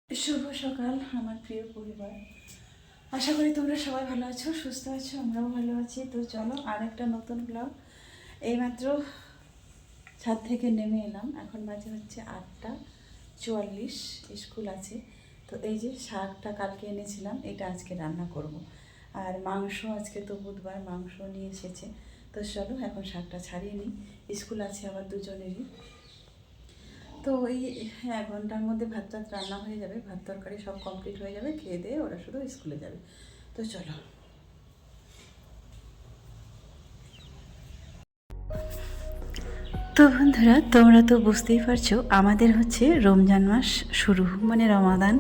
শুভ সকাল আমার প্রিয় পরিবার। আশা করি তোমরা সবাই ভালো আছো, সুস্থ আছো, আমরাও ভালো আছি। তো চলো আর একটা নতুন ব্লগ। এইমাত্র ছাদ থেকে নেমে এলাম, এখন বাজে হচ্ছে 8:44, স্কুল আছে। তো এই যে শাকটা কালকে এনেছিলাম, এটা আজকে রান্না করব। আর মাংস, আজকে তো বুধবার, মাংস নিয়ে এসেছে। তো চলো এখন শাকটা ছাড়িয়ে নিই, স্কুল আছে আবার দুজনেরই। তো ওই 1 ঘন্টার মধ্যে ভাত টাত রান্না হয়ে যাবে, ভাত তরকারি সব কমপ্লিট হয়ে যাবে, খেয়ে দিয়ে ওরা শুধু স্কুলে যাবে। তো চলো। তো বন্ধুরা, তোমরা তো বুঝতেই পারছো আমাদের হচ্ছে রমজান মাস শুরু, মানে রমাদান।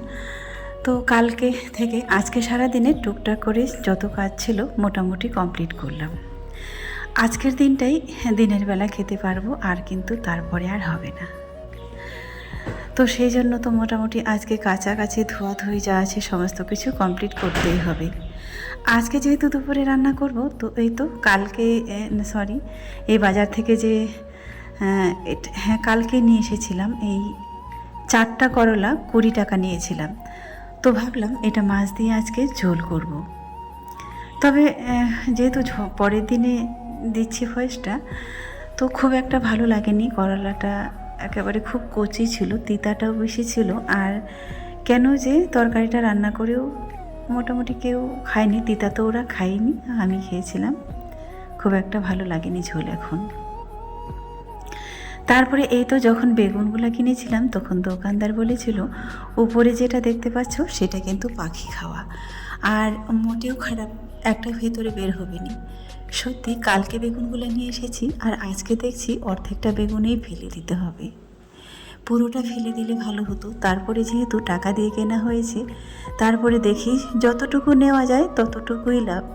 তো কালকে থেকে আজকে সারাদিনে টুকটাক করে যত কাজ ছিল মোটামুটি কমপ্লিট করলাম। আজকের দিনটাই দিনের বেলা খেতে পারবো, আর কিন্তু তারপরে আর হবে না। তো সেই জন্য তো মোটামুটি আজকে কাছাকাছি ধোয়াধুয়ি যা আছে সমস্ত কিছু কমপ্লিট করতেই হবে। আজকে যেহেতু দুপুরে রান্না করব, তো এই তো কালকে এই বাজার থেকে যে কালকে নিয়ে এসেছিলাম এই 4টা করলা 20 টাকা নিয়েছিলাম। তো ভাবলাম এটা মাছ দিয়ে আজকে ঝোল করব। তবে যেহেতু পরের দিনে দিচ্ছি ভয়েসটা, তো খুব একটা ভালো লাগেনি। করলাটা একেবারে খুব কচি ছিল, তিতাটাও বেশি ছিল। আর কেন যে তরকারিটা রান্না করেও মোটামুটি কেউ খায়নি, তিতা তো ওরা খায়নি, আমি খেয়েছিলাম। খুব একটা ভালো লাগেনি ঝোল এখন। তারপরে এই তো যখন বেগুনগুলো কিনেছিলাম, তখন দোকানদার বলেছিল উপরে যেটা দেখতে পাচ্ছ সেটা কিন্তু পাখি খাওয়া, আর মোটেও খারাপ একটা ভেতরে বের হবে নি। সত্যি কালকে বেগুনগুলো নিয়ে এসেছি, আর আজকে দেখছি অর্ধেকটা বেগুনেই ফেলে দিতে হবে। পুরোটা ফেলে দিলে ভালো হতো, তারপরে যেহেতু টাকা দিয়ে কেনা হয়েছে, তারপরে দেখি যতটুকু নেওয়া যায় ততটুকুই লাভ,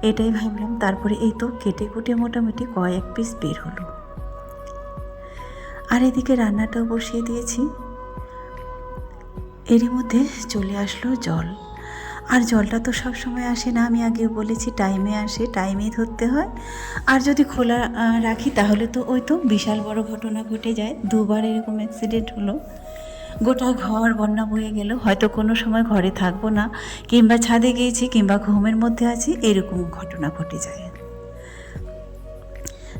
এটাই ভাবলাম। তারপরে এই তো কেটে কুটে মোটামুটি কয়েক পিস বের হলো। আর এদিকে রান্নাটাও বসিয়ে দিয়েছি। এরই মধ্যে চলে আসলো জল। আর জলটা তো সব সময় আসে না, আমি আগেও বলেছি, টাইমে আসে, টাইমেই ধরতে হয়। আর যদি খোলা রাখি তাহলে তো ওই তো বিশাল বড় ঘটনা ঘটে যায়। 2বার এরকম অ্যাক্সিডেন্ট হলো, গোটা ঘর বন্যা বয়ে গেল। হয়তো কোনো সময় ঘরে থাকবো না, কিংবা ছাদে গিয়েছি, কিংবা ঘুমের মধ্যে আছি, এরকম ঘটনা ঘটে যায়।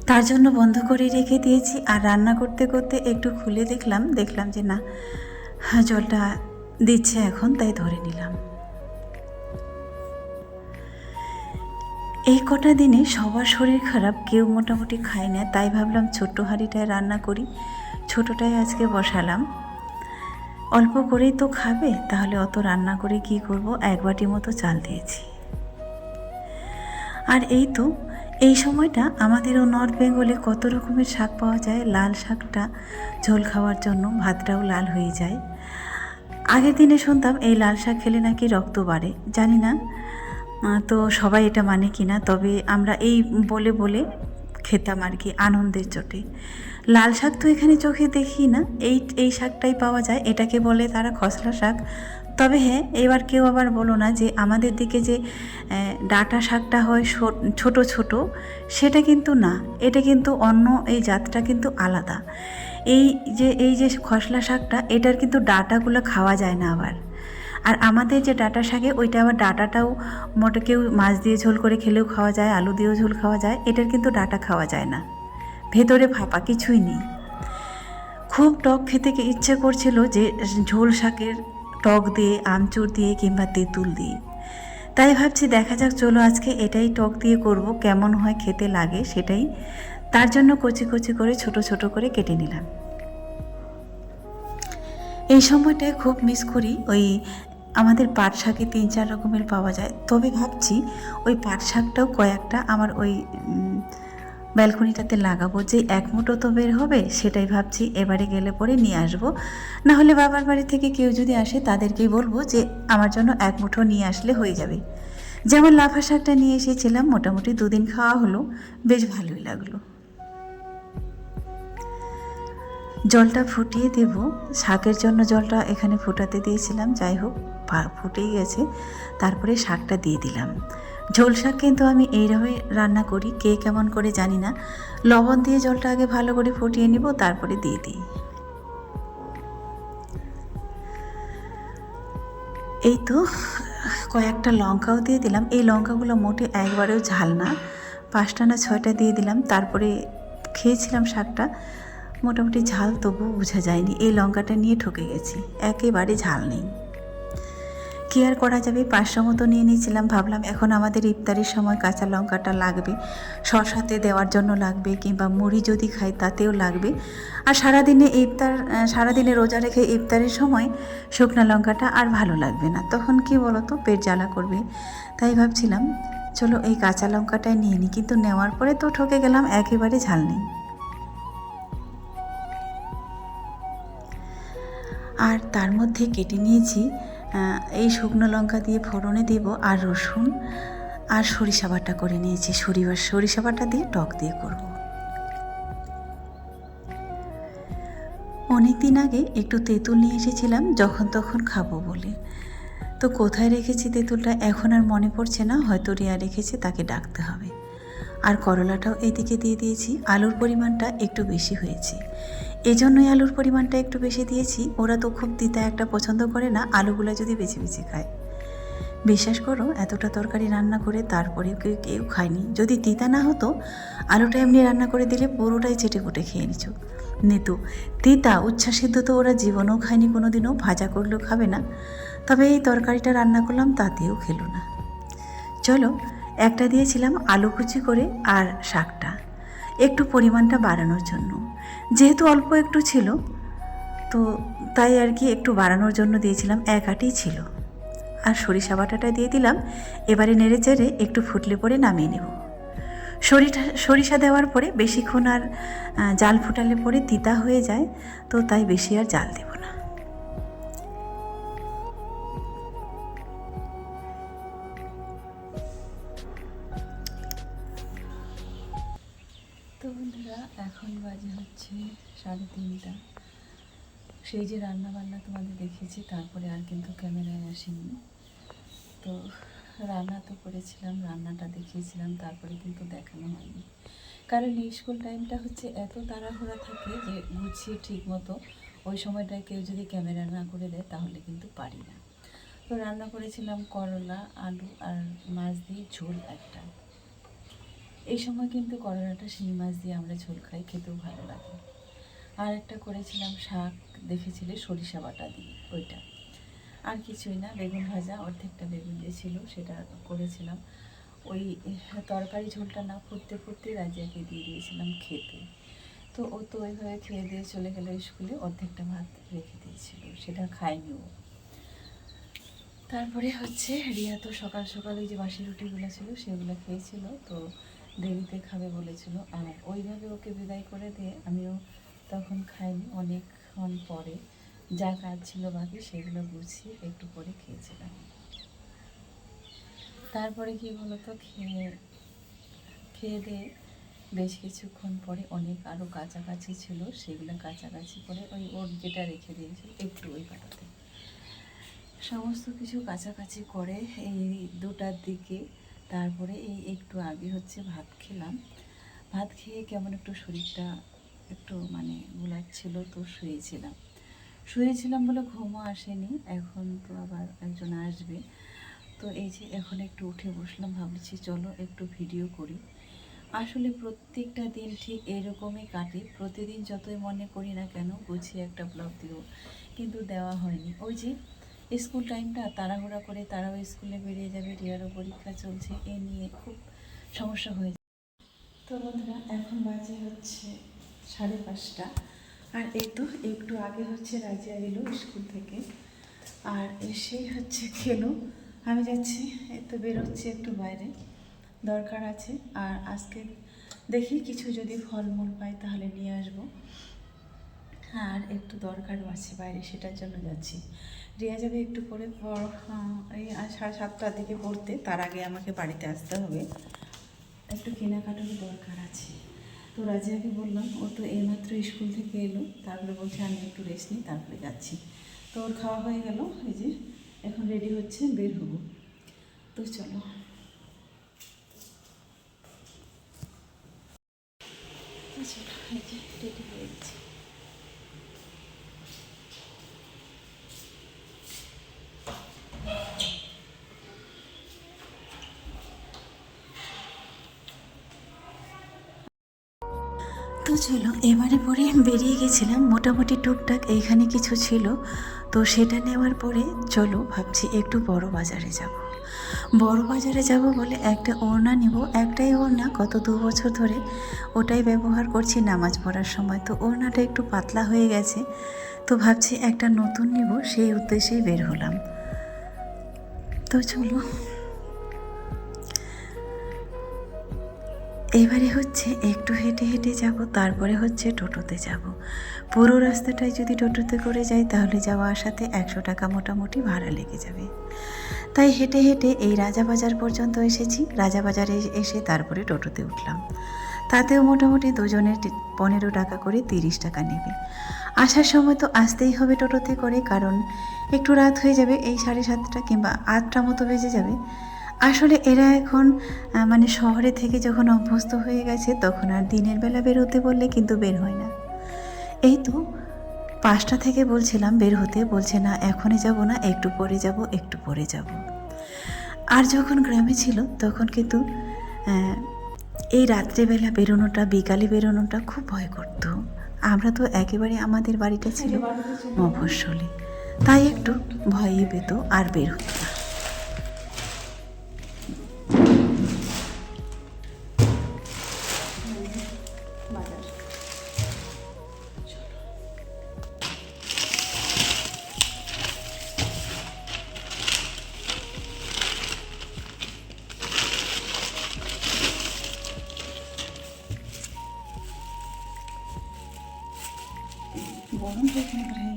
তার জন্য বন্ধ করে রেখে দিয়েছি। আর রান্না করতে করতে একটু খুলে দেখলাম যে না, জলটা দিচ্ছে এখন, তাই ধরে নিলাম। এই কটা দিনে সবার শরীর খারাপ, কেউ মোটামুটি খায় না, তাই ভাবলাম ছোট্ট হাঁড়িটায় রান্না করি। ছোটোটায় আজকে বসালাম, অল্প করেই তো খাবে, তাহলে অত রান্না করে কি করব। 1 বাটি মতো চাল দিয়েছি। আর এই তো এই সময়টা আমাদেরও নর্থ বেঙ্গলে কত রকমের শাক পাওয়া যায়। লাল শাকটা ঝোল খাওয়ার জন্য ভাতটাও লাল হয়ে যায়। আগের দিনে শুনতাম এই লাল শাক খেলে নাকি রক্ত বাড়ে, জানি না তো সবাই এটা মানে কি না, তবে আমরা এই বলে বলে খেতাম আর কি, আনন্দের চোটে। লাল শাক তো এখানে চোখে দেখি না, এই শাকটাই পাওয়া যায়, এটাকে বলে তারা খসলা শাক। তবে হ্যাঁ, এবার কেউ আবার বলো না যে আমাদের দিকে যে ডাঁটা শাকটা হয় ছোট ছোট, সেটা কিন্তু না, এটা কিন্তু অন্য, এই জাতটা কিন্তু আলাদা। এই যে খসলা শাকটা, এটার কিন্তু ডাঁটাগুলো খাওয়া যায় না আবার। আর আমাদের যে ডাঁটা শাকে, ওইটা আবার ডাঁটাটাও মোটে কেউ মাছ দিয়ে ঝোল করে খেলেও খাওয়া যায়, আলু দিয়েও ঝোল খাওয়া যায়। এটার কিন্তু ডাঁটা খাওয়া যায় না, ভেতরে ফাঁপা, কিছুই নেই। খুব টক খেতে ইচ্ছে করছিল, যে ঝোল শাকের টক দিয়ে, আমচুর দিয়ে, কিংবা তেঁতুল দিয়ে। তাই ভাবছি দেখা যাক, চলো আজকে এটাই টক দিয়ে করব, কেমন হয় খেতে লাগে সেটাই। তার জন্য কচি কচি করে ছোট ছোট করে কেটে নিলাম। এই সময়টায় খুব মিস করি ওই আমাদের পাট শাকে 3-4 রকমের পাওয়া যায়। তবে ভাবছি ওই পাট শাকটাও কয়েকটা আমার ওই ব্যালকনিটাতে লাগাবো, যে 1 মুঠো তো বের হবে, সেটাই ভাবছি এবারে গেলে পরে নিয়ে আসবো। না হলে বাবার বাড়ি থেকে কেউ যদি আসে তাদেরকেই বলবো যে আমার জন্য 1 মুঠো নিয়ে আসলে হয়ে যাবে। যেমন লাফা শাকটা নিয়ে এসেছিলাম, মোটামুটি 2 দিন খাওয়া হলো, বেশ ভালোই লাগলো। জলটা ফুটিয়ে দেব, শাকের জন্য জলটা এখানে ফোটাতে দিয়েছিলাম, যাই হোক ফুটেই গেছে। তারপরে শাকটা দিয়ে দিলাম। ঝোল শাক কিন্তু আমি এইভাবে রান্না করি, কে কেমন করে জানি না। লবণ দিয়ে জলটা আগে ভালো করে ফুটিয়ে নিব, তারপরে দিয়ে দিই। এই তো কয়েকটা লঙ্কাও দিয়ে দিলাম। এই লঙ্কাগুলো মোটে একবারেও ঝাল না, 5টা না 6টা দিয়ে দিলাম। তারপরে খেয়েছিলাম শাকটা, মোটামুটি ঝাল তবুও বোঝা যায়নি। এই লঙ্কাটা নিয়ে ঠকে গেছি, একেবারে ঝাল নেই। কী আর করা যাবে, 500 মতো নিয়ে নিয়েছিলাম। ভাবলাম এখন আমাদের ইফতারির সময় কাঁচা লঙ্কাটা লাগবে, শসাতে দেওয়ার জন্য লাগবে, কিংবা মুড়ি যদি খাই তাতেও লাগবে। আর সারাদিনে রোজা রেখে ইফতারের সময় শুকনো লঙ্কাটা আর ভালো লাগবে না, তখন কি বলো তো, পেট জ্বালা করবে। তাই ভাবছিলাম চলো এই কাঁচা লঙ্কাটাই নিয়ে নিই, কিন্তু নেওয়ার পরে তো ঠকে গেলাম, একেবারে ঝাল নেই। আর তার মধ্যে কেটে নিয়েছি এই শুকনো লঙ্কা দিয়ে ফোড়নে দিব, আর রসুন আর সরিষা বাটা করে নিয়েছি। সরিষা বাটা দিয়ে টক দিয়ে করব। অনেক দিন আগে একটু তেঁতুল নিয়ে এসেছিলাম যখন তখন খাবো বলে, তো কোথায় রেখেছি তেঁতুলটা এখন আর মনে পড়ছে না, হয়তো রিয়া রেখেছে, তাকে ডাকতে হবে। আর করলাটাও এদিকে দিয়ে দিয়েছি। আলুর পরিমাণটা একটু বেশি হয়েছে, এজন্যই আলুর পরিমাণটা একটু বেশি দিয়েছি। ওরা তো খুব তিতা একটা পছন্দ করে না, আলুগুলো যদি বেছে বেছে খায়। বিশ্বাস করো, এতটা তরকারি রান্না করে তারপরে কেউ খায়নি। যদি তিতা না হতো, আলুটা এমনি রান্না করে দিলে পুরোটাই চেটে কুটে খেয়ে নিত। তিতা উচ্ছ্বাসিদ্ধ তো ওরা জীবনেও খায়নি কোনো দিনও, ভাজা করলেও খাবে না। তবে এই তরকারিটা রান্না করলাম, তাতেও খেলো না। চলো, একটা দিয়েছিলাম আলু কুচি করে, আর শাকটা একটু পরিমাণটা বাড়ানোর জন্য, যেহেতু অল্প একটু ছিল তো তাই আর কি একটু বাড়ানোর জন্য দিয়েছিলাম, এক আটেই ছিল। আর সরিষা বাটাটা দিয়ে দিলাম। এবারে নেড়ে চেড়ে একটু ফুটলে পরে নামিয়ে নেব। সরিষা দেওয়ার পরে বেশিক্ষণ আর জাল ফুটালে পরে তিতা হয়ে যায়, তো তাই বেশি আর জাল দেব না। তো বন্ধুরা, এখন বাজে হচ্ছে 3:30। সেই যে রান্না বান্না তোমাদের দেখিয়েছি, তারপরে আর কিন্তু ক্যামেরায় আসেনি। তো রান্না তো করেছিলাম, রান্নাটা দেখিয়েছিলাম, তারপরে কিন্তু দেখানো হয়নি, কারণ এই স্কুল টাইমটা হচ্ছে এত তাড়াহুড়া থাকে যে গুছিয়ে ঠিক মতো ওই সময়টায় কেউ যদি ক্যামেরা না করে দেয় তাহলে কিন্তু পারি না। তো রান্না করেছিলাম করলা, আলু আর মাছ দিয়ে ঝোল একটা। এই সময় কিন্তু করলাটা শিঙি মাছ দিয়ে আমরা ঝোল খাই, খেতেও ভালো লাগে। আর একটা করেছিলাম শাক, দেখেছিলে, সরিষা বাটা দিয়ে, ওইটা। আর কিছুই না, বেগুন ভাজা, অর্ধেকটা বেগুন দিয়ে ছিল সেটা করেছিলাম। ওই তরকারি ঝোলটা না ফুটতে ফুটতে রাজিয়াকে দিয়ে দিয়েছিলাম খেতে। তো ও তো ওইভাবে খেয়ে দিয়ে চলে গেলো স্কুলে, অর্ধেকটা ভাত রেখে দিয়েছিল, সেটা খায়নি ও। তারপরে হচ্ছে রিয়া তো সকাল সকাল ওই যে বাসি রুটিগুলো ছিল সেগুলো খেয়েছিল, তো দেরিতে খাবে বলেছিল। আর ওইভাবে ওকে বিদায় করে দিয়ে আমিও তখন খাইনি, অনেকক্ষণ পরে যা কাজ ছিল বাকি সেগুলো গুছিয়ে একটু পরে খেয়েছিলাম। তারপরে কি বলতো, খেয়ে দিয়ে বেশ কিছুক্ষণ পরে অনেক আরও কাছাকাছি ছিল, সেগুলো কাছাকাছি করে ওর যেটা রেখে দিয়েছিল একটু ওই পাটাতে সমস্ত কিছু কাছাকাছি করে এই 2টার দিকে। তারপরে এই একটু আগে হচ্ছে ভাত খেলাম। ভাত খেয়ে কেমন একটু শরীরটা একটু মানে গোলাচ্ছিল, তো শুয়েছিলাম বলে ঘুমও আসেনি। এখন তো আবার একজন আসবে, তো এই যে এখন একটু উঠে বসলাম, ভাবছি চলো একটু ভিডিও করি। আসলে প্রত্যেকটা দিন ঠিক এরকমই কাটে, প্রতিদিন যতই মনে করি না কেন গুছিয়ে একটা ব্লগ দিব, কিন্তু দেওয়া হয়নি। ওই যে স্কুল টাইমটা তাড়াহুড়া করে, তারাও স্কুলে বেরিয়ে যাবে, রিয়ারও পরীক্ষা চলছে, এ নিয়ে খুব সমস্যা হয়ে যায়। তো বন্ধুরা, এখন বাজে হচ্ছে 5:30, আর এই তো একটু আগে হচ্ছে রাজিয়া এলো স্কুল থেকে, আর এসেই হচ্ছে খেলো। আমি যাচ্ছি, এই তো বেরোচ্ছি একটু বাইরে, দরকার আছে। আর আজকে দেখি কিছু যদি ফলমূল পাই তাহলে নিয়ে আসবো, আর একটু দরকারও আছে বাইরে, সেটার জন্য যাচ্ছি। রিয়া যাবে একটু পরে, এই 7:30টার দিকে পড়তে, তার আগে আমাকে বাড়িতে আসতে হবে, একটু কেনাকাটার দরকার আছে। তো রাজিয়াকে বললাম, ও তো এইমাত্র স্কুল থেকে এলো, তারপরে বলছে আমি একটু রেস্ট নিই, তারপরে যাচ্ছি। তো ওর খাওয়া হয়ে গেল, এই যে এখন রেডি হচ্ছে, বের হবো। তো চলো, এই যে রেডি হয়ে গেছি। চলো এবারে পরে বেরিয়ে গেছিলাম, মোটামুটি টুকটাক এইখানে কিছু ছিল, তো সেটা নেওয়ার পরে চলো ভাবছি একটু বড় বাজারে যাব। বড় বাজারে যাব বলে একটা ওড়না নিব, একটাই ওড়না, গত 2 বছর ধরে ওটাই ব্যবহার করছি নামাজ পড়ার সময়, তো ওড়নাটা একটু পাতলা হয়ে গেছে, তো ভাবছি একটা নতুন নিব, সেই উদ্দেশ্যেই বের হলাম। তো চলো এবারে হচ্ছে একটু হেঁটে হেঁটে যাব, তারপরে হচ্ছে টোটোতে যাব। পুরো রাস্তাটায় যদি টোটোতে করে যাই তাহলে যাওয়া আসাতে 100 টাকা মোটামুটি ভাড়া লেগে যাবে। তাই হেঁটে হেঁটে এই রাজাবাজার পর্যন্ত এসেছি, রাজাবাজারে এসে তারপরে টোটোতে উঠলাম। তাতেও মোটামুটি দুজনের 15 টাকা করে 30 টাকা নেবে। আসার সময় তো আসতেই হবে টোটোতে করে, কারণ একটু রাত হয়ে যাবে, এই 7:30 কিংবা 8টা মতো বেজে যাবে। আসলে এরা এখন মানে শহরে থেকে যখন অভ্যস্ত হয়ে গেছে তখন আর দিনের বেলা বেরোতে বললে কিন্তু বের হয় না। এই তো 5টা থেকে বলছিলাম বের হতে, বলছে না এখনই যাব না, একটু পরে যাব, একটু পরে যাব। আর যখন গ্রামে ছিল তখন কিন্তু এই রাত্রেবেলা বেরোনোটা, বিকালে বেরোনোটা খুব ভয় করতো। আমরা তো একেবারে, আমাদের বাড়িটা ছিল মফস্বলে, তাই একটু ভয়ই পেত আর বের হতো না। গরম দেখে ভাই,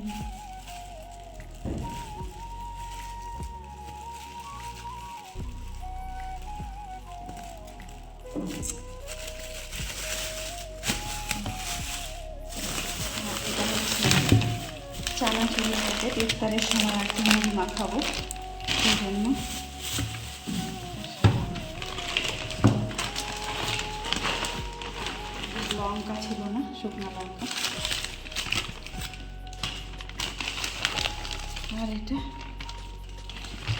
চানাচুর হচ্ছে ইফতারের সময় আর কি মুড়ি মাখাবো, সেই জন্য লঙ্কা ছিল না, শুকনো লঙ্কা, আর এটা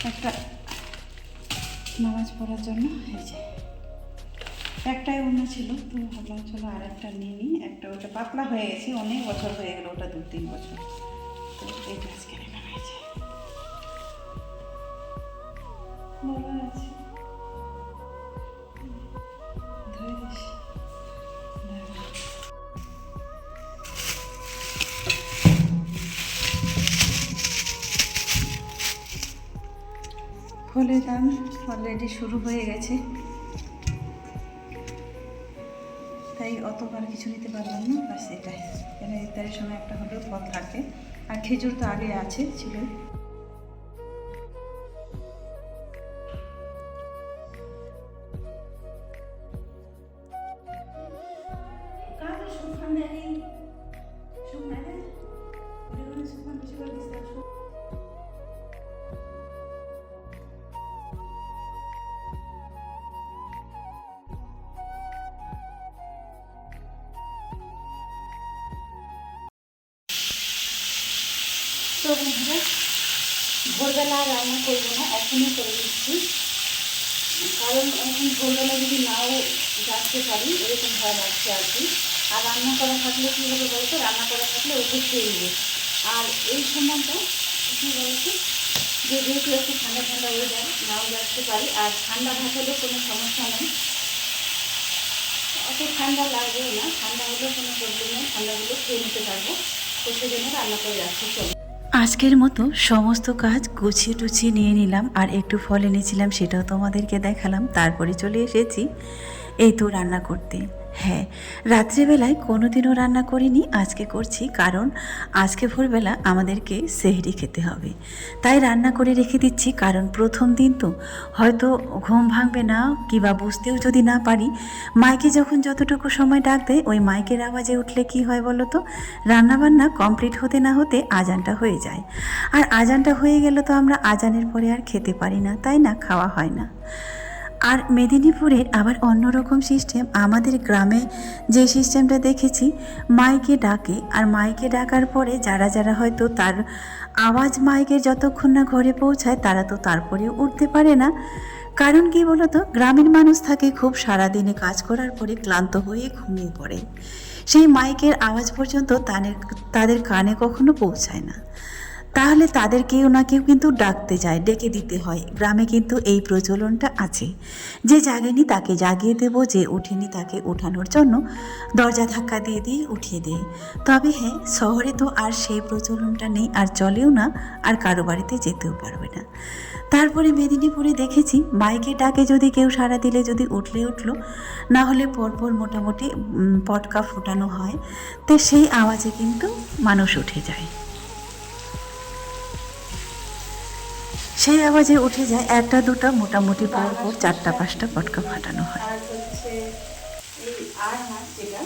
একটা নামাজ পড়ার জন্য, এই যে একটাই অন্য ছিল, তো ভাবলাম চলো আর একটা নিয়ে নিই। একটা ওটা পাতলা হয়ে গেছে, অনেক বছর হয়ে গেল, ওটা 2-3 বছর, তো এইটা আজকে নেওয়া হয়েছে। ভালো আছে, ধরে দিস। ফলের দাম অলরেডি শুরু হয়ে গেছে, তাই অতবার কিছু নিতে পারলাম না, বাস এটাই। কেন ইফতারের সময় একটা হলেও ফল থাকে, আর খেজুর তো আগে আছে ছিল। তো বন্ধুরা, ভোরবেলা রান্না করবো না, এখনই করে দিচ্ছি, কারণ এখন ভোরবেলা যদি নাও যাচ্ছে পারি এরকম ভয় লাগছে আর কি। আর রান্না করা থাকলে কী হবে বলতো, রান্না করা থাকলে ওকে খেয়ে নেবে। আর এই সময়টা কী বলতো, যে যেহেতু একটু ঠান্ডা ঠান্ডা ওয়েদার, নাও যাচ্ছে পারি, আর ঠান্ডা ভাত হলেও কোনো সমস্যা নেই, অত ঠান্ডা লাগবেও না, ঠান্ডা হলেও কোনো প্রবলেম নেই, ঠান্ডাগুলো খেয়ে নিতে পারবো, তো সেজন্য রান্না করে রাখছি। চলো আজকের মতো সমস্ত কাজ গুছিয়ে টুছিয়ে নিয়ে নিলাম, আর একটু ফল এনেছিলাম সেটাও তোমাদেরকে দেখালাম, তারপরে চলে এসেছি এই তো রান্না করতে। হ্যাঁ, রাত্রেবেলায় কোনোদিনও রান্না করিনি, আজকে করছি, কারণ আজকে ভোরবেলা আমাদেরকে সেহরি খেতে হবে, তাই রান্না করে রেখে দিচ্ছি। কারণ প্রথম দিন তো হয়তো ঘুম ভাঙবে না, কিংবা বুঝতেও যদি না পারি, মাইকে যখন যতটুকু সময় ডাক দেয় ওই মাইকের আওয়াজে উঠলে কি হয় বলো তো, রান্নাবান্না কমপ্লিট হতে না হতে আজানটা হয়ে যায়, আর আজানটা হয়ে গেলে তো আমরা আজানের পরে আর খেতে পারি না, তাই না, খাওয়া হয় না। আর মেদিনীপুরের আবার অন্যরকম সিস্টেম, আমাদের গ্রামে যে সিস্টেমটা দেখেছি, মাইকে ডাকে, আর মাইকে ডাকার পরে যারা যারা হয়তো তার আওয়াজ মাইকে যতক্ষণ না ঘরে পৌঁছায় তারা তো তারপরেও উঠতে পারে না। কারণ কি বলতো, গ্রামের মানুষ থাকে খুব, সারাদিনে কাজ করার পরে ক্লান্ত হয়ে ঘুমিয়ে পড়ে, সেই মাইকের আওয়াজ পর্যন্ত তাদের কানে কখনো পৌঁছায় না। তাহলে তাদের কেউ না কেউ কিন্তু ডাকতে যায়, ডেকে দিতে হয়। গ্রামে কিন্তু এই প্রচলনটা আছে, যে জাগেনি তাকে জাগিয়ে দেব, যে ওঠেনি তাকে ওঠানোর জন্য দরজা ধাক্কা দিয়ে দিয়ে উঠিয়ে দেয়। তবে হ্যাঁ, শহরে তো আর সেই প্রচলনটা নেই, আর চলেও না, আর কারো বাড়িতে যেতেও পারবে না। তারপরে মেদিনীপুরে দেখেছি মাইকে ডাকে যদি কেউ সাড়া দিলে যদি উঠলো, না হলে পরপর মোটামুটি পটকা ফোটানো হয়, তো সেই আওয়াজে কিন্তু মানুষ উঠে যায়। সেই আওয়াজে উঠে যায় একটা দুটা, মোটামুটি পরপর 4টা-5টা পটকা ফাটানো হয়। আর হচ্ছে এই মাছ, যেটা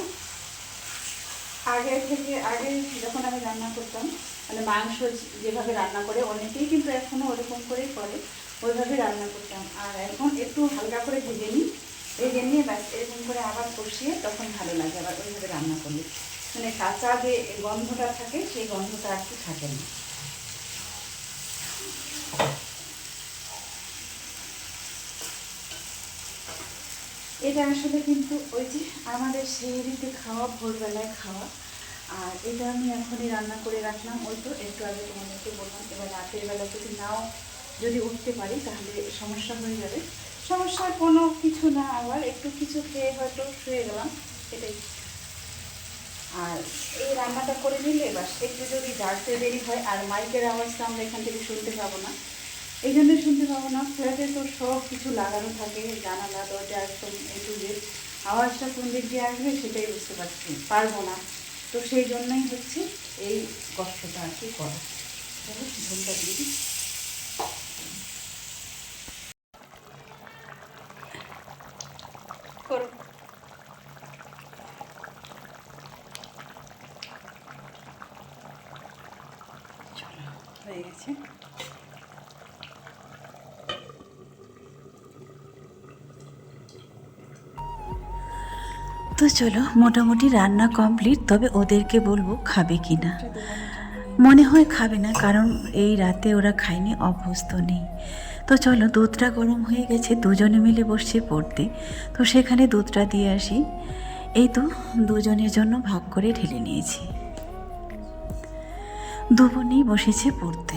আগে যখন আমি রান্না করতাম, মানে মাংস যেভাবে রান্না করে অনেকেই কিন্তু এখনও ওরকম করেই করে, ওইভাবে রান্না করতাম। আর এখন একটু হালকা করে ভেজে নিয়ে ব্যাস এরকম করে আবার কষিয়ে তখন ভালো লাগে আবার ওইভাবে রান্না করলে, মানে কাঁচা যে গন্ধটা থাকে সেই গন্ধটা আর কি থাকে না। এটা আসলে কিন্তু ওই যে আমাদের সেহরিতে খাওয়া, ভোরবেলায় খাওয়া। আর এটা আমি এখনই রান্না করে রাখলাম, ওই তো একটু আগে তোমাদেরকে বললাম। এবার রাতের বেলা যদি উঠতে পারি তাহলে সমস্যা হয়ে যাবে। সমস্যার কোনো কিছু না, আবার একটু কিছু খেয়ে হয়তো শুয়ে গেলাম, এটাই। আর এই রান্নাটা করে নিলে বাস একটু যদি জাগতে দেরি হয়, আর মাইকের আওয়াজটা আমরা এখান থেকে শুনতে পাবো না, এই জন্যই শুনতে পাবো না। ফ্ল্যাটে তো সব কিছু লাগানো থাকে, জানালা দরজা একদম আওয়াজটা কোন দিক দিয়ে আসবে সেটাই বুঝতে পারবো না। তো সেই জন্যই হচ্ছে এই কষ্টটা আর কি করা। ঝোলটা দিয়ে দিই। করো। চলো, হয়ে গেছে। তো চলো, মোটামুটি রান্না কমপ্লিট। তবে ওদেরকে বলবো খাবে কি না। মনে হয় খাবে না, কারণ এই রাতে ওরা খায়নি, অভ্যস্ত নেই। তো চলো, দুধটা গরম হয়ে গেছে, দুজনে মিলে বসছে পড়তে। তো সেখানে দুধটা দিয়ে আসি। এই তো দুজনের জন্য ভাগ করে ঢেলে নিয়েছি। দু বোনেই বসেছে পড়তে।